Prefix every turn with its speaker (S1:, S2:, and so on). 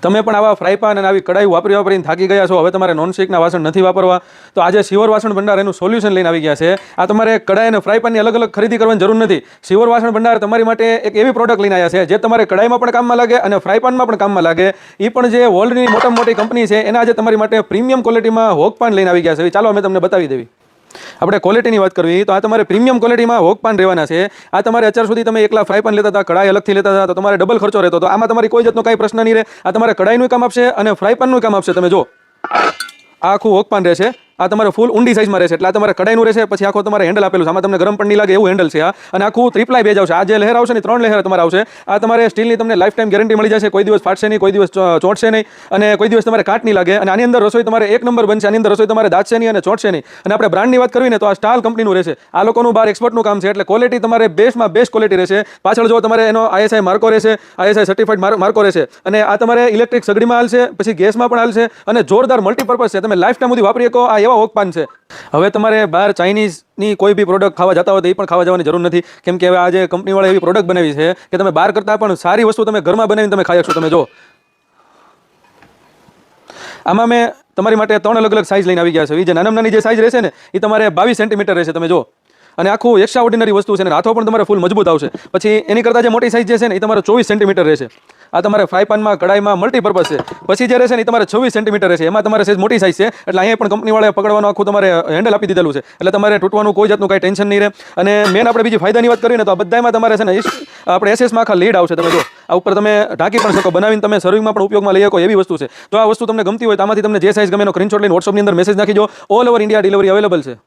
S1: તમે પણ આવા ફ્રાય પાન અને આવી કડાઈ વાપરીને થાકી ગયા છો, હવે તમારે નોનસ્ટિકના વાસણ નથી વાપરવા, તો આજે શિવર વાસણ ભંડાર એનું સોલ્યુશન લઈને આવી ગયા છે. આ તમારે કડાઈ અને ફ્રાય પાનની અલગ અલગ ખરીદી કરવાની જરૂર નથી. શિવર વાસણ ભંડાર તમારી માટે એક એવી પ્રોડક્ટ લઈને આવ્યા છે જે તમારે કડાઈમાં પણ કામમાં લાગે અને ફ્રાય પાનમાં પણ કામમાં લાગે. એ પણ જે વર્લ્ડની મોટામાં મોટી કંપની છે એના આજે તમારી માટે પ્રીમિયમ ક્વોલિટીમાં હોક પાન લઈને આવી ગયા છે. ચાલો અમે તમને બતાવી દેવી. આપણે ક્વોલિટીની વાત કરવી તો આ તમારે પ્રીમિયમ ક્વોલિટીમાં હોક પાન રહેવાના છે. આ તમારે અત્યાર સુધી તમે એકલા ફ્રાય પાન લેતા હતા, કડાઈ અલગથી લેતા હતા, તો તમારે ડબલ ખર્ચો રહેતો હતો. આમાં તમારી કોઈ જાતનો કાંઈ પ્રશ્ન નહીં રહે. આ તમારે કડાઈનું કામ આપશે અને ફ્રાય પાનનું કામ આપશે. તમે જો આ આખું હોક પાન રહેશે. આ તમારે ફૂલ ઊંડી સાઇઝમાં રહેશે, એટલે આ તમારે કડાઈનું રહેશે. પછી આખો તમારે હેન્ડલ આપેલું છે, આમાં તમને ગરમ પણ નહીં લાગે એવું હેન્ડલ છે આ. અને આખું ત્રિપ્લાય બેજ આવશે. આ જે લહેર આવશે ને 3 લહેર તમારે આવશે. આ તમારે સ્ટીલની તમને લાઈફ ટાઈમ ગેરંટી મળી જશે. કોઈ દિવસ ફાટશે નહીં, કોઈ દિવસ ચોંટશે નહીં અને કોઈ દિવસ તમારે કાટ નહીં લાગે. અને આની અંદર રસોઈ તમારે એક નંબર બનશે. આની અંદર રસોઈ તમારે દાચશે નહીં અને ચોંટશે નહીં. અને આપણે બ્રાન્ડની વાત કરવી ને તો આ સ્ટાલ કંપનીનું રહેશે. આ લોકોનું બહાર એક્સપોર્ટનું કામ છે, એટલે ક્વોલિટી તમારે બેસ્ટમાં બેસ્ટ ક્વોલિટી રહેશે. પાછળ જો તમારે એનો ISI માર્કો રહેશે, ISI સર્ટિફાઈડ માર્કો રહેશે. અને આ તમારે ઇલેક્ટ્રિક સગડીમાં હાલશે, પછી ગેસમાં પણ હાલશે અને જોરદાર મલ્ટીપર્પઝ છે. તમે લાઈફ ટાઈમ સુધી વાપરી શકો. આ એવા હોક પાન છે. હવે તમારે બહાર ચાઇનીઝની કોઈ બી પ્રોડક્ટ ખાવા જતા હોય તો એ પણ ખાવા જવાની જરૂર નથી, કેમ કે હવે આજે કંપનીવાળા એવી પ્રોડક્ટ બનાવી છે કે તમે બહાર કરતાં પણ સારી વસ્તુ તમે ઘરમાં બનાવીને તમે ખાઈ શકશો. તમે જો આમાં મેં તમારી માટે 3 અલગ અલગ સાઇઝ લઈને આવી ગયા છે. જે નાની જે સાઇઝ રહેશે ને એ તમારે 22 સેન્ટીમીટર રહેશે. તમે જો, અને આખું એક્સ્ટ્રા ઓર્ડિનરી વસ્તુ છે અને હાથો પણ તમારે ફૂલ મજબૂત આવશે. પછી એની કરતાં જે મોટી સાઇઝ જે છે ને એ તમારે 24 સેન્ટીમીટર રહેશે. આ તમારે ફ્રાય પાનમાં, કડાઈમાં મલ્ટીપર્પઝ છે. પછી જે રહેશે ને એ તમારે 26 સેન્ટીમીટર રહેશે. એમાં તમારે સાઇઝ મોટી સાઇઝ છે, એટલે અહીંયા પણ કંપનીવાળાએ પકડવાનું આખું તમારે હેન્ડલ આપી દીધેલું છે, એટલે તમારે તૂટવાનું કોઈ જાતનું કાંઈ ટેન્શન નહીં રહે. અને મેન આપણે બીજી ફાયદાની વાત કરીએ ને તો આ બધામાં તમારે છે ને આપણે SS માં આખા લીડ આવશે. તમે જો આ ઉપર તમે ઢાંકી પણ શકો, બનાવીને તમે સર્વિંગમાં પણ ઉપયોગમાં લઈ શકો એવી વસ્તુ છે. તો આ વસ્તુ તમને ગમતી હોય તો આમાંથી તમને જે સાઇઝ ગમે એનો સ્ક્રીનશોટ લઈને WhatsAppની અંદર મેસેજ નાખી દો. All over India delivery available છે.